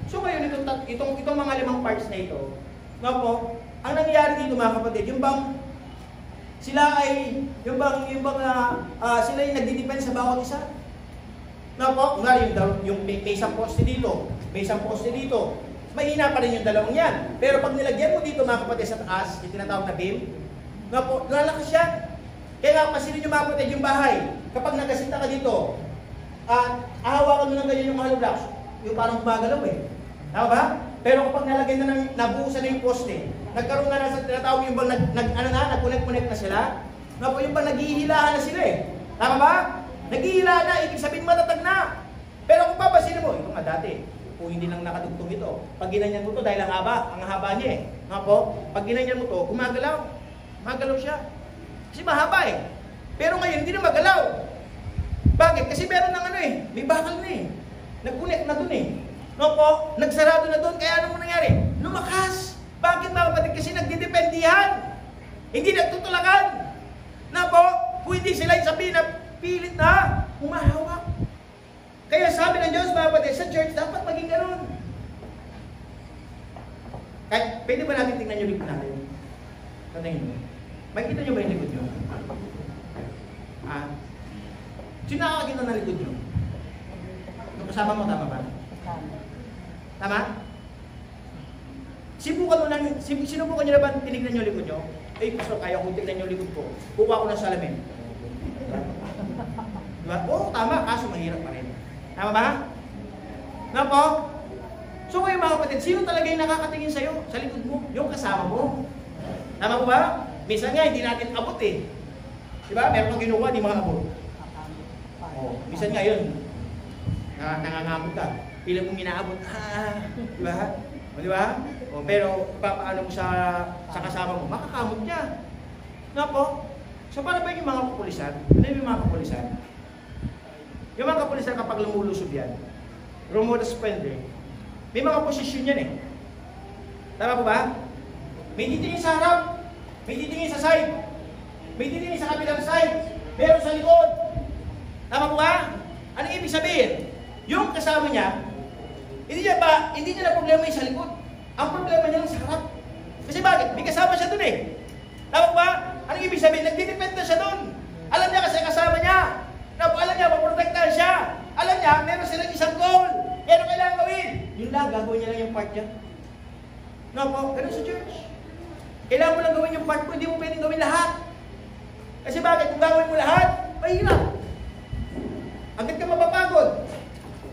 So ngayon, itong mga limang parts na ito, na po, ang nangyayari dito mga kapatid, yung bang sila ay nagdidepend sa bawat isa. Na po, yung may isang poste dito, may isang poste dito. Mahina pa rin yung dalawang yan. Pero pag nilagyan mo dito mga kapatid sa taas, yung tinatawag na beam, na po, lalakas yan. Kaya nga, pasilin nyo mga kapatid yung bahay. Kapag nagasinta ka dito, ahawakan mo ng ganyan yung hollow blocks, yung parang gumagalaw eh. Tama ba? Pero kapag nalagyan na nabuhusan na yung poste, nagkaroon na sa tinatawag yung bang nag-connect na sila, na po yung bang naghihilahan na sila eh. Tama ba? Naghihilahan na, ibig sabihin matatag na. Pero kung papasin mo, ito nga dati, kung hindi lang nakadugtong ito, pag ginanyan mo ito dahil ang haba niya eh. Nga po, pag ginanyan mo ito, gumagalaw siya. Kasi mahaba eh. Pero ngayon, hindi na magalaw. Bakit? Kasi meron ng may bakal na eh. Nag-connect na dun eh. No po, nagsarado na dun, kaya ano mo nangyari? Lumakas. Bakit mga kapatid? Kasi nagdidependihan. Hindi nagtutulakan. Na po, pwede sila sabihin na pilit na, humahawak. Kaya sabi ng Diyos, mga kapatid, sa church dapat maging ganun. Kahit, pwede ba natin tingnan yung likod natin? Tingnan nyo. Makikita nyo ba yung likod nyo? Sino nakakakita ng likod nyo? Yung kasama mo, tama ba? Tama? Sinubukan nyo na ba tinignan nyo likod nyo? Pastor, kaya kong tignan yung likod ko. Kuha ko ng salamin. Diba? Oo, tama. Kaso mahirap pa rin. Tama ba? Na po? So kayo mga kapatid, sino talaga yung nakakatingin sa'yo? Sa likod mo? Yung kasama mo. Tama po ba? Minsan nga, hindi natin abot eh. Diba? Meron kang ginuha, di mga abot. Minsan nga yun. Nangangamot ka. Pila mong minaabot. Diba? Diba? Pero papaano mo sa kasama mo? Makakamot niya. Na po? So para ba yung mga kapulisan? Ano yung mga kapulisan? Yung mga kapulisan kapag lumulusob yan, rumodus pende, may mga posisyon yan eh. Tama po ba? May titingin sa harap, may titingin sa side, may titingin sa kabilang side, meron sa likod. Tama po ba? Anong ibig sabihin? Yung kasama niya, hindi niya na problema yung sa likod. Ang problema niya lang sa harap. Kasi bakit? May kasama siya dun eh. Tama po ba? Anong ibig sabihin? Nagdidepend na siya dun. Alam niya kasi kasama niya. Alam niya, maprotektahan siya. Alam niya, meron silang isang goal. Kaya ano kailangan gawin? Yun lang, gagawin niya lang yung part niya. No po, ganun sa church. Kailangan mo lang gawin yung part mo, hindi mo pwedeng gawin lahat. Kasi bakit? Kung gagawin mo lahat, mahirap. Agad ka mapapagod.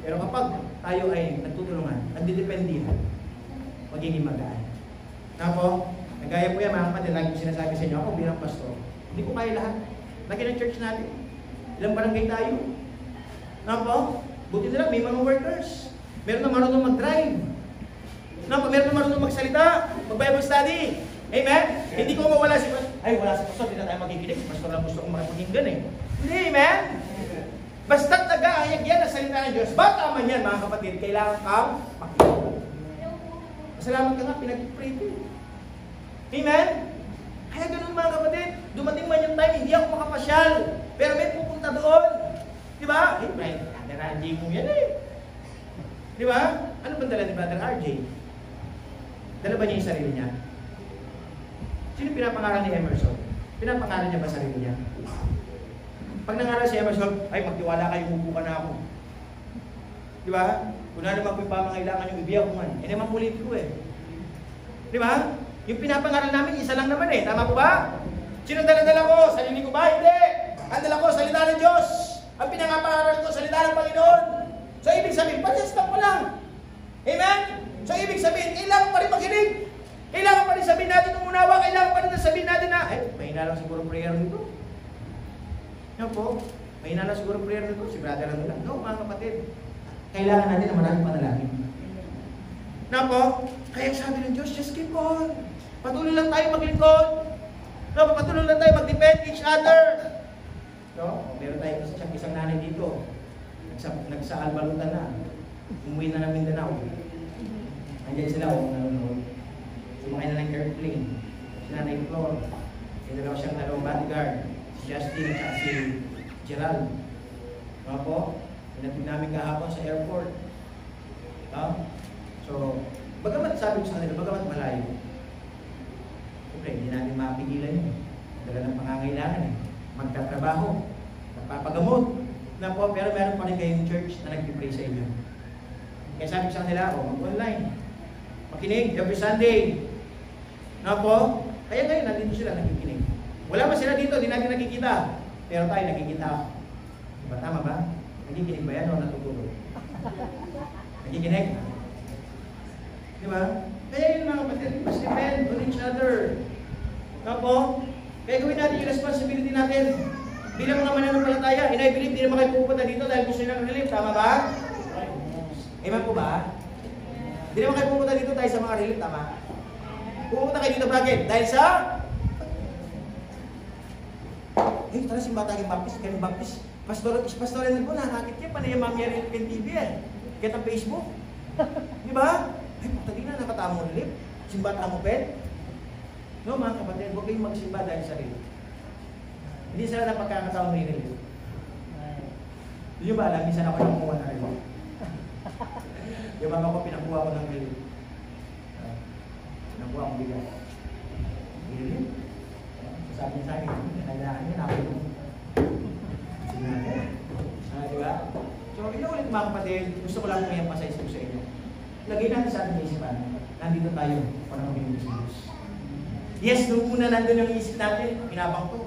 Pero kapag tayo ay nagtutulungan, nagdidependihan, magiging magaan. Na po, nagaya po yan mga kapatid, lagi ko sinasabi sa inyo, ako bilang pastor, hindi ko kaya lahat. Lagi ng church natin. Ilang barangay tayo. Na po, buti nila, may mga workers. Meron na marunong mag-drive. Na po, meron na marunong magsalita, mag-Bible study. Amen? Hindi ko mawala si pastor. Ay, wala si pastor, hindi na tayo magiginig. Si pastor lang gusto kong makapaginggan eh. Hindi, amen? Basta't nag-aayag yan ang salita ng Diyos. Bata man yan, mga kapatid, kailangan kang makinig. Masalamat ka nga, pinag-pray ko. Amen? Kaya ganun mga kapatid, dumating man yung time, hindi ako makapasyal. Pero may pupunta doon. Di ba? Eh, Brother RJ mo yan eh. Di ba? Ano ba dala ni Brother RJ? Dala ba niya yung sarili niya? Sino pinapangaral ni Emerson? Pinapangaral niya ba sarili niya? Pag nangaral si Emerson, ay magtiwala kayo, mubuka na ako. Di ba? Kung na naman po yung pamangailangan yung ibiyak ko man. Eh naman politiko eh. Di ba? Yung pinapangaral namin, isa lang naman eh. Tama po ba? Sino dala-dala ko? Sarili ko ba? Hindi. Ang dala ko, salita ng Diyos. Ang pinangapangaral ko, salita ng Panginoon. So, ibig sabihin, pa-test ko lang. Amen? So, ibig sabihin, kailangan pa rin makinig. Kailangan pa rin sabihin natin ng unawa. Kailangan pa rin sabihin natin na, mahina lang siguro prayer nito. Yan po. Mahina lang siguro prayer nito. Si brother lang nila. No, mga kapatid. Kailangan natin na maraming panalangin. Na po, kaya sabi ng Diyos, just keep on. Patuloy lang tayo maglingkod. No, patuloy lang tayo mag-depend each other. No, meron tayo isang nanay dito. Nagsa-albalutan na. Umuwi na ng Mindanao. Andiyan sila, nanonood. Sumakay na ng airplane. Si Nanay Flor. May dalawa siyang dalawang bodyguard. Si Justin at si Gerald. Mga po, pinatid namin kahapon sa airport. So, bagamat sabi ko sa kanila, bagamat malayo. Siyempre, hindi natin mapigilan yun. Dala ng pangangailangan eh. Magtatrabaho, magpapagamot. Na po, pero meron pa rin kayong church na nag-pray sa inyo. Kaya sabi ko sa kanila, mag-online. Makinig every Sunday. Na po, kaya ngayon, nandito sila nakikinig. Wala pa sila dito, di natin nakikita. Pero tayo nakikita. Diba, tama ba? Nakikinig ba yan o natutulog? Nakikinig? Diba? Kaya yun mga kapatid, must depend on each other. Na po, kaya gawin natin yung responsibility natin. Bilang mga mananampalataya, and I believe di naman kayo pupunta dito dahil gusto nyo ng relief. Tama ba? Amen po ba? Di naman kayo pupunta dito dahil sa mga relief. Tama? Pupunta kayo dito bakit? Dahil sa... tara simba tayong baptist, kayong baptist. Pastorin po, nakakit niya, panay yung Mami Relief TV eh. Kaya ang Facebook. Di ba? Tadi na, nakatama mo relief. Simba tamo pet. No, mga kapatid, huwag kayong magsimba dahil sa relief. Hindi sila na pagkakataon ng relief. Hindi nyo ba alam, minsan ako nakuha na relief. Yung mga ko, pinakuha ko ng relief. Pinakuha ko bigas. Relief. Sabi niya sa akin, kailangan niya, nakapit. Sige natin. Diba? So, ito ulit mga kapatid, gusto ko lang i-emphasize ko sa inyo. Lagay natin sa ating isipan, nandito tayo para maging Diyos. Yes, nung una nandun yung isip natin, pinabang to.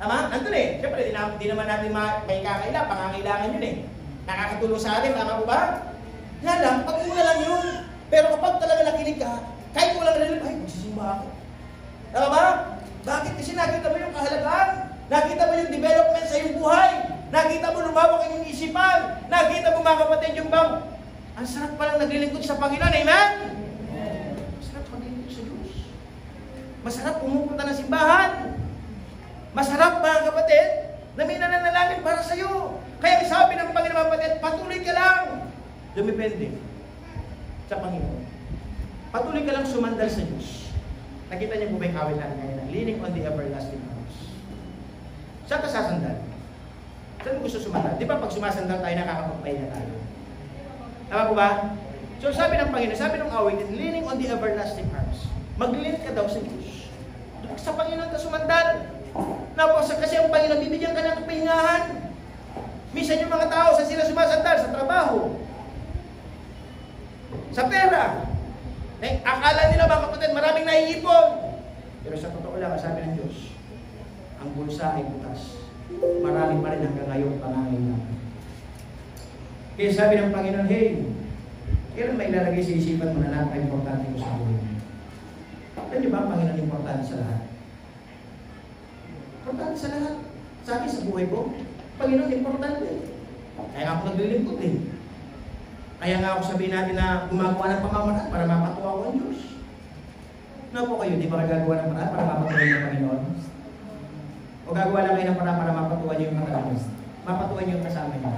Tama? Nandun eh. Siyempre, di naman natin may kakaila, pangangailangan yun eh. Nakakatulong sa atin, tama po ba? Yan lang, pag una lang yun. Pero kapag talaga nakinig ka, kahit walang relief, ay, magsisimba ako. Tama ba? Bakit? Kasi nakita mo yung kahalagaan. Nakita mo yung development sa iyong buhay. Nakita mo lumawak ang iyong isipan. Nakita mo mga kapatid yung bang, ang sarap palang naglilingkod sa Panginoon. Amen? Masarap maglilingkod sa Diyos. Masarap pumupunta ng simbahan. Masarap mga kapatid na may nananalangin para sa iyo. Kaya sabi ng Panginoon mga kapatid, patuloy ka lang. Dumipende sa Panginoon. Patuloy ka lang sumandal sa Diyos. Nakita niyo po ba yung awit natin ngayon? Leaning on the everlasting arms. Saan ka sasandal? Saan gusto sumandal? Di ba pag sumasandal tayo, nakakapagpahinga tayo? Tama po ba? So sabi ng Panginoon, sabi ng awit, leaning on the everlasting arms. Mag-lean ka daw sa Diyos. Sa Panginoon ka sumandal. Kasi ang Panginoon, bibigyan ka ng kapahingahan. Minsan yung mga tao, sa sila sumasandal? Sa trabaho. Sa pera. Akala nila mga kapatid, maraming naiipon. Pero sa totoo lang, sabi ng Diyos, ang bulsa ay butas. Marami pa rin hanggang ngayon pangangailangan. Kaya sabi ng Panginoon, hey, kailan may ilalagay sa isipan mo na napaka-importante ko sa buhay mo? Alam niyo ba ang Panginoon importante sa lahat? Importante sa lahat. Sa akin, sa buhay ko, Panginoon importante. Kaya nga ako naglilingkod eh. Kaya nga ako sabihin natin na gumagawa ng pamamaraan para mapatuwa ko ang Diyos. Ano po kayo, di ba gagawa ng paraan para mapatuwa niyo ang Panginoon? O gagawa lang kayo ng paraan para mapatuwa niyo yung Panginoon? Mapatuwa niyo yung kasama niyo.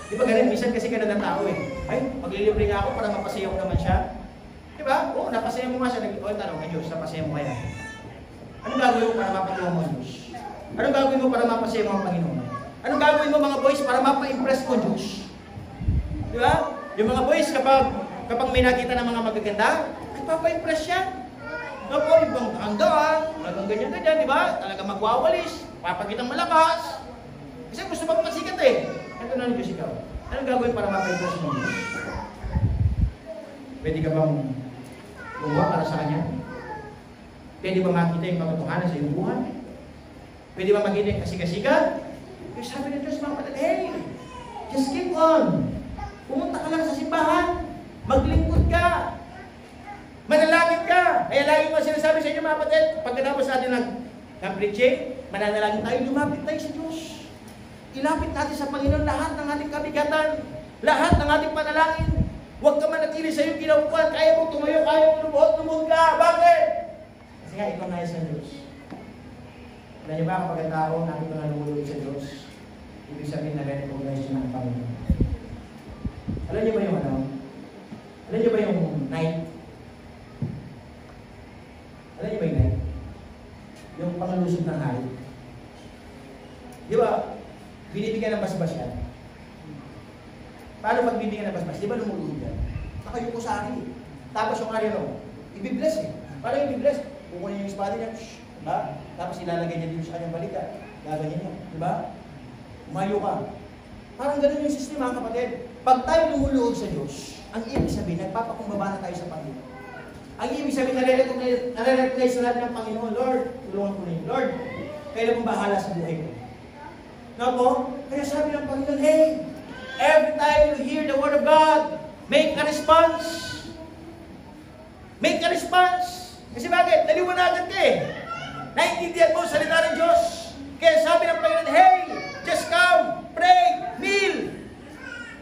Di ba ganun? Minsan kasi ganun ang tao eh. Ay, maglilibre nga ako para mapasaya ko naman siya. Di ba? Oo, napasaya mo nga siya. O, tanong ng Diyos, napasaya mo kaya? Anong gagawin mo para mapatuwa mo ang Diyos? Anong gagawin mo para mapasaya mo ang Panginoon? Anong gagawin mo mga boys para mapa-impress mo ang Diyos? Di ba? Yung mga boys, kapag may nakita ng mga magaganda, ay papa-impress siya. Opo, ibang ganda, talagang ganyan-ganyan, di ba? Talagang magwawalis, papagitang malakas. Kasi gusto mo masikat eh. Ito na ng Diyos ikaw. Anong gagawin para mapa-impress mo ang Diyos? Pwede ka bang gumawa para sa Kanya? Pwede ba makita yung katotohanan sa iyong buhay? Pwede ba makita yung kasigasigan? Yung sabi ng Diyos, mga kapatid, hey, just keep on. Pumunta ka lang sa simbahan. Maglingkod ka. Manalangin ka. Kaya lagi ko sinasabi sa inyo, mga kapatid, pagkatapos natin ng-preaching, mananalangin tayo, lumapit tayo sa Diyos. Ilapit natin sa Panginoon lahat ng ating kabigatan, lahat ng ating panalangin. Huwag ka manatili sa iyong kinabukuhan. Kaya mo tumayo, kaya mo lumuhod ka. Bakit? Kasi nga, ikaw na sa Diyos. Alam niyo ba, kapag ang tao nakita na lumulog sa Diyos, ibig sabihin na recognize siya ng Panginoon. Alam niyo ba yung ano? Alam niyo ba yung night? Alam niyo ba yung night? Yung pangalusog ng hari. Di ba, binibigyan ng basbas yan? Paano pag bibigyan ng basbas? Di ba lumulog yan? Nakayuko sa hari. Tapos yung hari no, ibibless eh. Paano ibibless? Kukunin yung espada niya, diba? Tapos ilalagay niya dito sa kanyang balikat. Gaganyan niya, diba? Umayo ka. Parang ganun yung sistema, kapatid. Pag tayo lumuluhod sa Diyos, ang ibig sabihin, nagpapakumbaba na tayo sa Panginoon. Ang ibig sabihin, nare-recognize na natin ng Panginoon, Lord, tulungan ko rin. Lord, kayo na pong bahala sa buhay ko. No po? Kaya sabi ng Panginoon, hey, every time you hear the Word of God, make a response. Make a response. Kasi bakit? Naliwanagan ka eh. Naintindihan mo salita ng Diyos. Kaya sabi ng Panginoon, hey, just come, pray, kneel.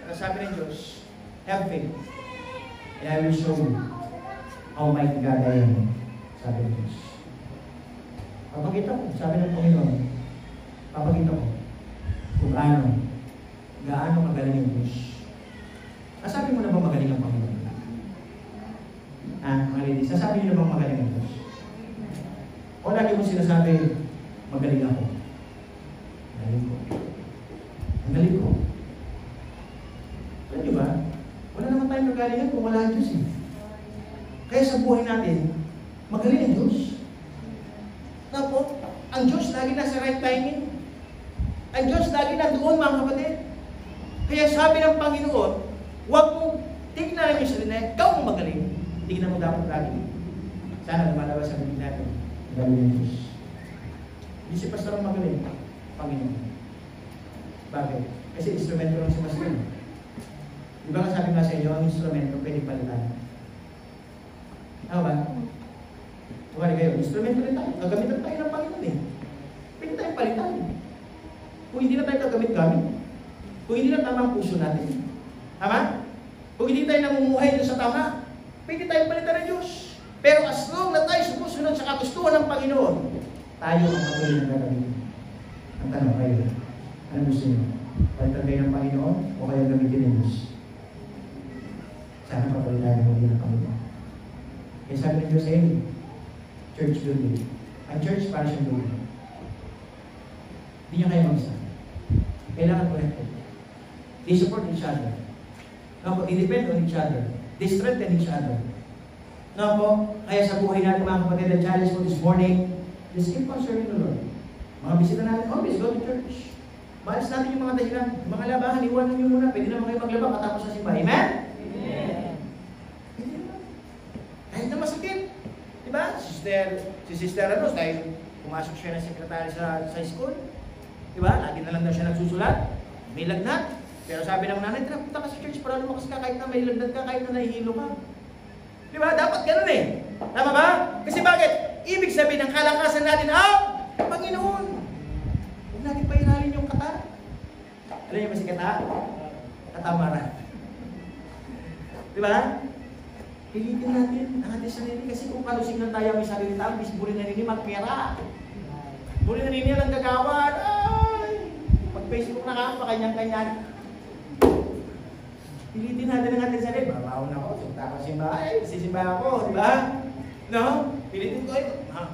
Kaya sabi ng Diyos, have faith. And I will show you how mighty God I am. Sabi ng Diyos. Papakita ko, sabi ng Panginoon, papakita ko kung gaano magaling ang Diyos. Sasabi mo na ba magaling ang Panginoon? Mga ladies, sasabi niyo na bang magaling ang Diyos? O lagi mo sinasabi, magaling ako. Magaling ko. Ang galing ko. Alam niyo ba? Wala naman tayong kagalingan kung wala ang Diyos eh. Kaya sa buhay natin, magaling ang Diyos. Tapos, ang Diyos lagi nasa right timing. Ang Diyos lagi nandoon, mga kapatid. Kaya sabi ng Panginoon, huwag mong tignan yung sarili na ikaw ang magaling. Tignan mo dapat lagi. Sana lumalabas sa bibig natin. Galing ng Diyos. Hindi si Pastor ang magaling. Panginoon. Bakit? Kasi instrumento lang si Pastor. Di ba nga sabi nga sa inyo, ang instrumento pwede palitan. Ano ba? Kumari kayo, instrumento rin tayo. Gagamitan tayo ng Panginoon eh. Pwede tayong palitan. Kung hindi na tayo gagamit-gamit. Kung hindi na tama ang puso natin. Tama? Kung hindi tayo namumuhay doon sa tama, pwede tayong palitan ng Diyos. Pero as long na tayo sumusunod sa kagustuhan ng Panginoon, tayo ang patuloy ng gagamitin. Ang tanong kayo, ano gusto niyo? Palitan kayo ng Panginoon o kayo gamitin ng Diyos? Sana patuloy tayo ng Panginoon. Kaya sabi ng Diyos sa inyo, church building. Ang church para siyang building. Hindi niya kayo mag-isa. Kailangan connected. They support each other. No, they depend on each other. They strengthen each other. No po? Kaya sa buhay natin mga kapatid, the challenge for this morning, just keep on serving the Lord. Mga bisita natin, always go to church. Maalis natin yung mga dahilan. Yung mga labahan, iwanan nyo muna. Pwede naman kayo maglaba katapos sa simbahan. Amen? Amen. Kahit na masakit. Diba? Si Sister ano, dahil pumasok siya na sekretary sa school. Diba? Lagi na lang daw siya nagsusulat. May lagnat. Pero sabi ng nanay, punta ka sa church para lumakas ka kahit na may lagnat ka, kahit na nahihilo ka. Diba? Dapat ganun eh. Tama ba? Kasi bakit? Ibig sabihin ng kalakasan natin ang Panginoon. Huwag natin pairalin yung kata. Alam niyo ba si kata? Katamaran. Diba? Pilitin natin ang ating sarili kasi kung palusing lang tayo may sarili tayo, bisbuli na rin magpera. Buli na rin lang gagawan. Ay! Pag-Facebook na ka, pakanyang-kanyan. Pilitin natin ang ating sarili. Babaon ako, sunta ko simbahan. Sisimba ako, di ba? No? Pilitin ko,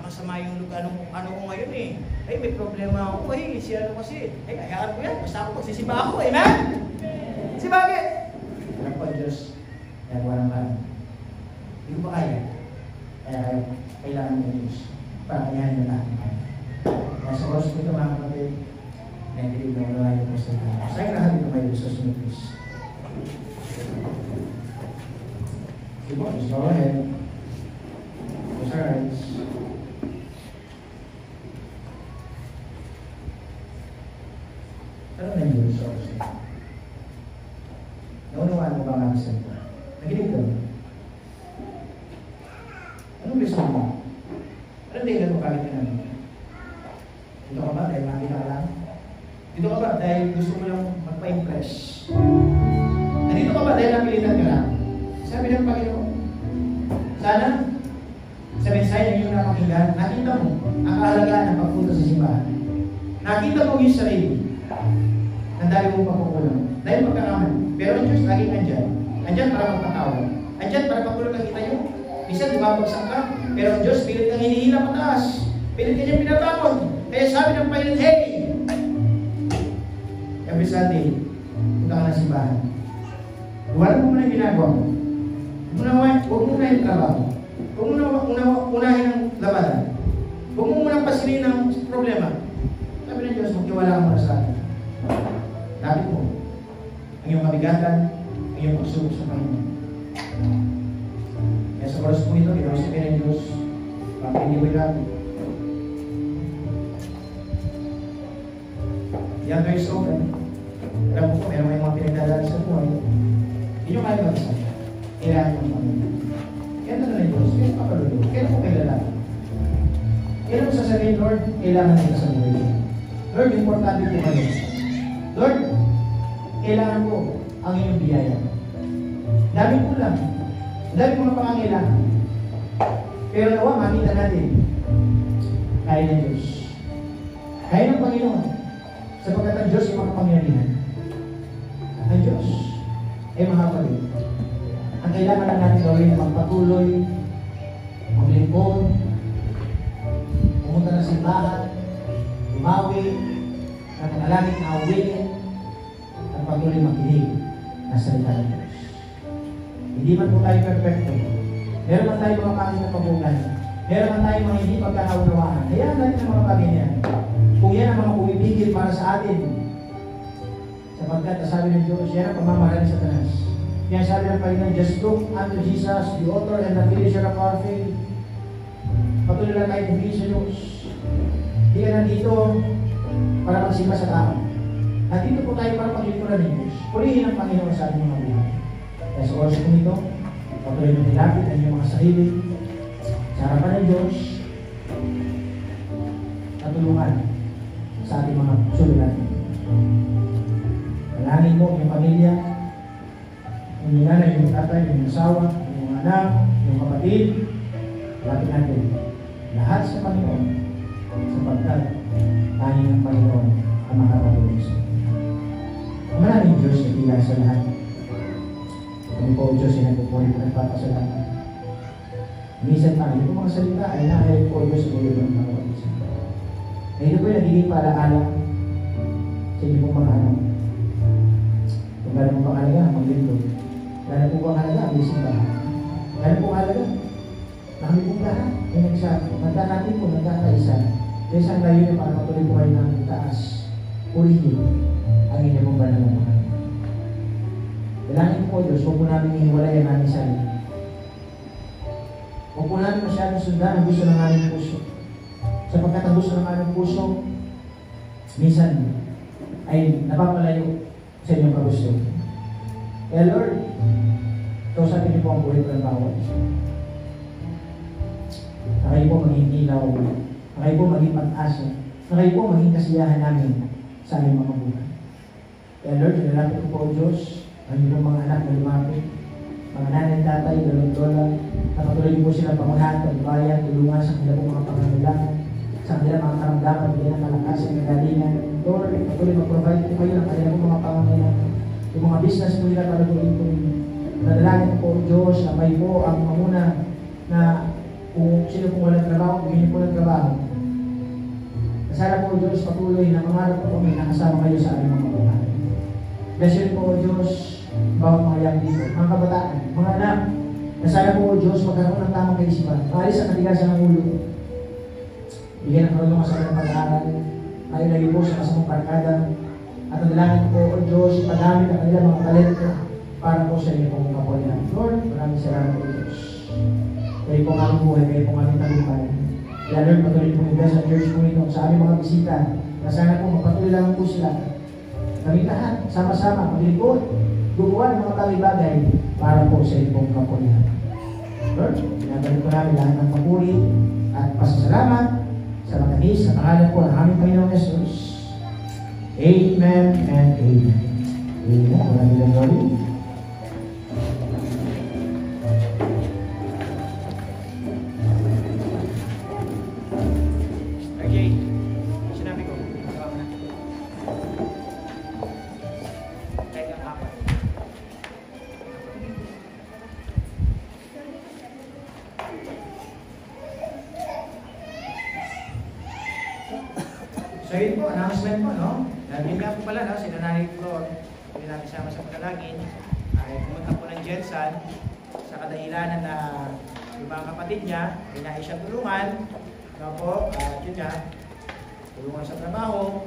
masama yung lugar, ano ko ngayon eh. Ay, may problema ako. Ay, siya ano kasi. Ay, hayaan ko yan. Basta ako magsisimba ako. Amen? Kasi bakit? Alam ko, Diyos. Kaya walang kami. Hindi ko ba kaya? Kaya kailangan ng Diyos. Para kayahan na natin. Kaya sa oras ko ito mga kapatid, nakikinig na unahin ko sa ito. Sa'yo lahat ito kayo sa sunod Diyos. Sige po, just go ahead. Close our eyes. samahan mo ba ang aking salita? Nakinig ka ba? Anong gusto mo? Anong tingin mo bakit ka namin? Dito ka ba dahil makita ka lang? Dito ka ba dahil gusto mo lang magpa-impress? Nandito ka ba dahil napilitan ka lang? Sabi ng Panginoon, sana sa mensahe ng iyong napakinggan, nakita mo ang kahalagaan ng pagpunta sa simbahan. Nakita mo yung sarili. Ang dami mong papukulang. Dahil magkakamali. Pero ang Diyos laging andyan. Andyan para magpatawad. Andyan para pagkulong nakita nyo. Minsan bumabagsak ka. Pero ang Diyos pilit kang hinihila pataas. Pilit ka niya pinatakot. Kaya sabi ng Panginoon, hey! Every Sunday, punta ka ng simbahan. Iwanan mo muna yung ginagawa mo. Huwag muna yung trabaho. Huwag muna unahin ang labanan. Huwag mo muna pasilin ang problema. Sabi ng Diyos, magtiwala ka muna sa akin. Lapit mo ang iyong kabigatan, ang iyong pagsubok sa Panginoon. Kaya sa oras po ito, kinausapin ng Diyos, papiniway natin. Yan guys, open. Alam mo po, meron kayong mga pinagdadaan sa buhay. Hindi nyo kaya mag-isa. Kailangan ng Panginoon. Kaya na ng Diyos, kaya papalulo. Kaya po kayo lalaki. Kaya mo sasabihin, Lord, kailangan nila sa buhay. Lord, importante po kayo. Lord, kailangan ko ang iyong biyaya. Dami ko lang. Dami ko mga pangangailangan. Pero nawa, makita natin, kaya ng Diyos. Kaya ng Panginoon. Sapagkat ang Diyos ay makapangyarihan. Ang Diyos ay makapagod. Ang kailangan lang natin gawin ay magpatuloy, maglingkod, pumunta ng simbahan, umawi, napanalangin na awiin, at patuloy makinig na salita ng Diyos. Hindi man po tayo perfecto. Meron man tayo mga pangit na pagbukan. Meron man tayo mga hindi pagkakaunawaan. Hayaan natin ang mga bagay niyan. Kung yan ang mga pumipigil para sa atin, sapagkat sabi ng Diyos, yan ang pamamahala ni Satanas. Kaya sabi ng Panginoon, just look unto Jesus, the author and the finisher of our faith. Patuloy lang tayo tumingin sa Diyos. Hindi ka nandito para magsimba sa tao. Nandito po tayo para paglingkuran ng Diyos. Purihin ang Panginoon sa ating mga buhay. Kaya sa oras po nito, patuloy mo nilapit ang iyong mga sarili sa harapan ng Diyos at tulungan sa ating mga sulutan. Dalangin mo yung pamilya, yung nanay, yung tatay, yung asawa, yung anak, yung kapatid. Lapit natin lahat sa Panginoon sapagkat tanging ang Panginoon ang makakatulong sa atin. Maraming Diyos na tila sa lahat. Kami po ang Diyos ay nagpupuri po nagpapasalamat. Minsan pa, yung mga salita ay nakalit po Diyos sa ulo ng mga isa. Kaya ito po yung nagiging paalaala sa inyo pong mga anak. Kung gano'n pong halaga, maglindog. Gano'n po pong halaga, may simbahan. Gano'n pong halaga, na kami pong lahat ay nagkakatin po, nagkakaisa. Kaya isang layo na para matuloy po kayo ng itaas. Purihin ang inyong pong banal na mga. Dalangin po Diyos, huwag po namin ihiwalay ang aming sarili. Huwag po namin masyadong sundan ang gusto ng aming puso. Sapagkat ang gusto ng aming puso, minsan ay napapalayo sa inyong kagusto. Kaya Lord, kausapin niyo po ang buhay ko ng bawat. Na kayo po maging ilaw, na kayo po maging pag-asa, na kayo po maging kasiyahan namin sa aming mga buhay. Kaya Lord, nilalapit ko po ang Diyos, ang inyong mga anak na lumapit, mga nanay, tatay, lolo-lola, na patuloy po silang pangunahan, pagbayan, tulungan sa kanilang mga pangangailangan, sa kanilang mga karamdaman, bigyan ng kalakasan, kagalingan. Lord, patuloy mag-provide po kayo ng kanilang mga pangangailangan. Yung mga business po nila para gawin po ninyo. Nadalangin po ang Diyos na may po ang mamuna na kung sino pong walang trabaho, bigyan po ng trabaho. Sana po Diyos patuloy na mangarap po kami na kasama kayo sa aming mga buhay. Bless you po Diyos, bawat mga yang dito, mga kabataan, mga anak, na sana po Diyos magkaroon ng tamang kaisipan. Maalis ang katigasan ng ulo. Bigyan ng karunong sa kanyang pag-aaral, mailagay po sa kasamang barkada, at nadalangin po o Diyos, ipagamit ang kanilang mga talento para po sa inyo pong kapulihan. Lord, maraming salamat po Diyos. Kayo pong aming buhay, kayo pong aming talumpay. Kaya Lord, patuloy po invest sa church po ito sa aming mga bisita, na sana po magpatuloy lang po sila. Kami lahat, sama-sama, maglingkod, gumawa ng mga bagay para po sa iyong kapulihan. Lord, pinabalik ko namin lahat ng papuri at pasasalamat sa matamis sa pangalan po ng aming Panginoong Jesus. Amen and amen. Amen. Maraming salamat. Okay. Sinabi ko. Tawa mo na. Kahit ang apat. So yun po, announcement po, no? Yun nga po pala, no? Sila Nanay Flor, hindi natin sama sa pagkalagin, ay pumunta po ng Jensan sa kadahilanan na yung mga kapatid niya ay nais siya tulungan, no po, at yun nga, tulungan sa trabaho,